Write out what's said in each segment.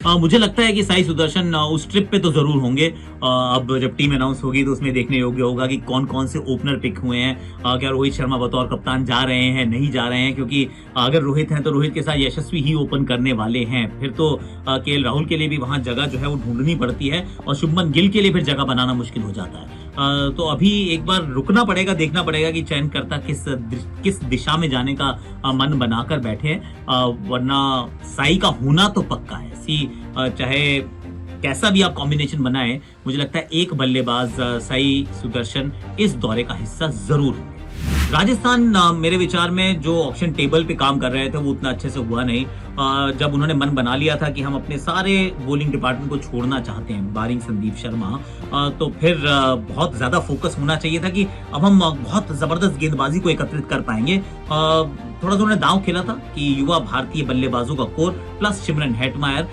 मुझे लगता है कि साई सुदर्शन उस ट्रिप पे तो जरूर होंगे। अब जब टीम अनाउंस होगी तो उसमें देखने योग्य होगा कि कौन कौन से ओपनर पिक हुए हैं। क्या रोहित शर्मा बतौर कप्तान जा रहे हैं, नहीं जा रहे हैं, क्योंकि अगर रोहित हैं तो रोहित के साथ यशस्वी ही ओपन करने वाले हैं। फिर तो केएल राहुल के लिए भी वहां जगह जो है वो ढूंढनी पड़ती है और शुभमन गिल के लिए फिर जगह बनाना मुश्किल हो जाता है। तो अभी एक बार रुकना पड़ेगा, देखना पड़ेगा कि चयनकर्ता किस दिशा में जाने का मन बनाकर बैठे। वरना साई का होना तो पक्का है। चाहे कैसा भी आप कॉम्बिनेशन बनाए, मुझे लगता है एक बल्लेबाज साई सुदर्शन इस दौरे का हिस्सा जरूर होंगे। राजस्थान मेरे विचार में जो ऑप्शन टेबल पे काम कर रहे थे वो उतना अच्छे से हुआ नहीं। जब उन्होंने मन बना लिया था कि हम अपने सारे बॉलिंग डिपार्टमेंट को छोड़ना चाहते हैं बारिंग संदीप शर्मा, तो फिर बहुत ज्यादा फोकस होना चाहिए था कि अब हम बहुत जबरदस्त गेंदबाजी को एकत्रित कर पाएंगे। थोड़ा सा उन्होंने दांव खेला था कि युवा भारतीय बल्लेबाजों का कोर प्लस सिमरन हेटमायर।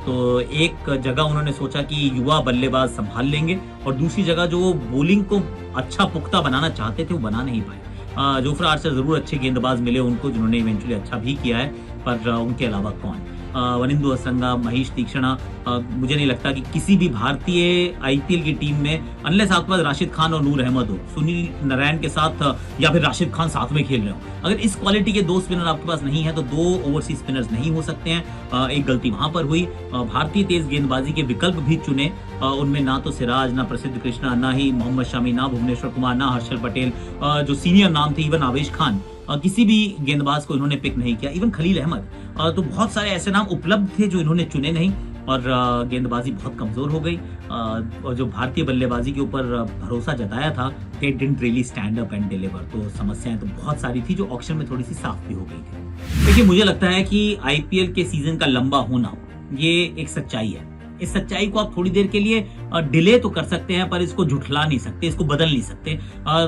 तो एक जगह उन्होंने सोचा कि युवा बल्लेबाज संभाल लेंगे और दूसरी जगह जो बॉलिंग को अच्छा पुख्ता बनाना चाहते थे वो बना नहीं पाए। जोफ्रा आर्चर जरूर अच्छे गेंदबाज मिले उनको, जिन्होंने इवेंचुअली अच्छा भी किया है, पर उनके अलावा कौन? वनिंदु हसंगा, महेश तीक्षणा, मुझे नहीं लगता कि किसी भी भारतीय आईपीएल की टीम में, अनलेस आपके पास राशिद खान और नूर अहमद हो, सुनील नारायण के साथ या फिर राशिद खान साथ में खेल रहे हो, अगर इस क्वालिटी के दो स्पिनर आपके पास नहीं है तो दो ओवरसीज स्पिनर्स नहीं हो सकते हैं। एक गलती वहां पर हुई। भारतीय तेज गेंदबाजी के विकल्प भी चुने, उनमें ना तो सिराज, ना प्रसिद्ध कृष्णा, ना ही मोहम्मद शमी, ना भुवनेश्वर कुमार, ना हर्षल पटेल, जो सीनियर नाम थे, इवन आवेश खान, किसी भी गेंदबाज को इन्होंने पिक नहीं किया। इवन खलील अहमद, तो बहुत सारे ऐसे नाम उपलब्ध थे जो इन्होंने चुने नहीं और गेंदबाजी बहुत कमजोर हो गई। और जो भारतीय बल्लेबाजी के ऊपर भरोसा जताया था, they didn't really stand up and deliver। तो समस्याएं तो बहुत सारी थी जो ऑक्शन में थोड़ी सी साफ भी हो गई थी। देखिए, मुझे लगता है कि आईपीएल के सीजन का लंबा होना ये एक सच्चाई है। इस सच्चाई को आप थोड़ी देर के लिए डिले तो कर सकते हैं, पर इसको झुठला नहीं सकते, इसको बदल नहीं सकते।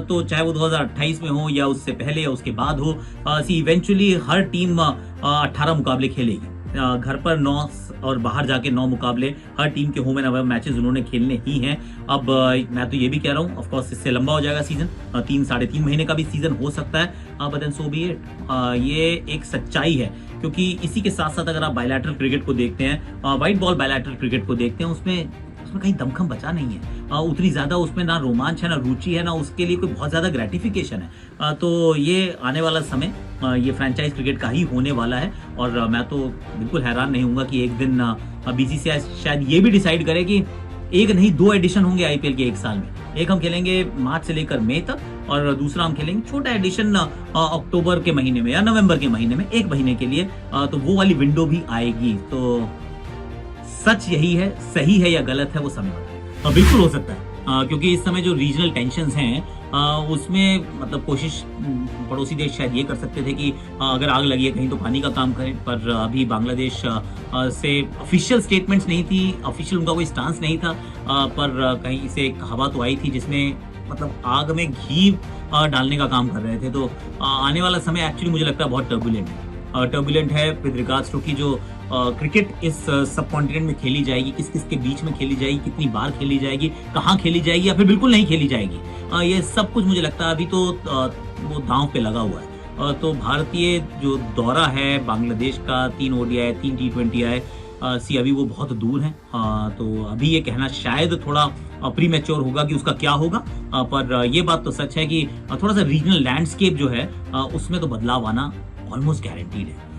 तो चाहे वो 2028 में हो या उससे पहले या उसके बाद हो, इवेंचुअली हर टीम 18 मुकाबले खेलेगी। घर पर 9 और बाहर जाके 9 मुकाबले, हर टीम के होम एंड अवे मैचेस उन्होंने खेलने ही हैं। अब मैं तो ये भी कह रहा हूँ, ऑफ कोर्स इससे लंबा हो जाएगा सीजन, 3-3.5 महीने का भी सीजन हो सकता है, but then so be it. ये एक सच्चाई है, क्योंकि इसी के साथ साथ अगर आप बायलैटरल क्रिकेट को देखते हैं, व्हाइट बॉल बायलैटरल क्रिकेट को देखते हैं, उसमें कहीं दमखम बचा नहीं है। उतनी ज्यादा उसमें ना रोमांच है, ना रुचि है, ना उसके लिए कोई बहुत ज्यादा ग्रेटिफिकेशन है। तो ये आने वाला समय ये फ्रेंचाइज क्रिकेट का ही होने वाला है। और मैं तो बिल्कुल हैरान नहीं हूंगा कि एक दिन बीसीसीआई शायद ये भी डिसाइड करे कि एक नहीं 2 एडिशन होंगे आईपीएल के एक साल में। एक हम खेलेंगे मार्च से लेकर मई तक और दूसरा हम खेलेंगे छोटा एडिशन अक्टूबर के महीने में या नवंबर के महीने में, 1 महीने के लिए। तो वो वाली विंडो भी आएगी। तो सच यही है, सही है या गलत है वो समय बताएगा। बिल्कुल हो सकता है, क्योंकि इस समय जो रीजनल टेंशन्स हैं उसमें मतलब कोशिश पड़ोसी देश शायद ये कर सकते थे कि अगर आग लगी है कहीं तो पानी का काम करें, पर अभी बांग्लादेश से ऑफिशियल स्टेटमेंट्स नहीं थी, ऑफिशियल उनका कोई स्टांस नहीं था, पर कहीं से एक हवा तो आई थी जिसमें मतलब आग में घी डालने का काम कर रहे थे। तो आने वाला समय एक्चुअली मुझे लगता है बहुत टर्बुलेंट है विद रिगार्ड्स टू कि जो क्रिकेट इस सब कॉन्टिनेंट में खेली जाएगी, किस किस के बीच में खेली जाएगी, कितनी बार खेली जाएगी, कहाँ खेली जाएगी या फिर बिल्कुल नहीं खेली जाएगी, ये सब कुछ मुझे लगता है अभी तो वो दांव पे लगा हुआ है। तो भारतीय जो दौरा है बांग्लादेश का, 3 ओडीआई 3 T20 आए, अभी वो बहुत दूर है। तो अभी ये कहना शायद थोड़ा प्रीमेच्योर होगा कि उसका क्या होगा, पर ये बात तो सच है कि थोड़ा सा रीजनल लैंडस्केप जो है उसमें तो बदलाव आना ऑलमोस्ट गारंटीड है।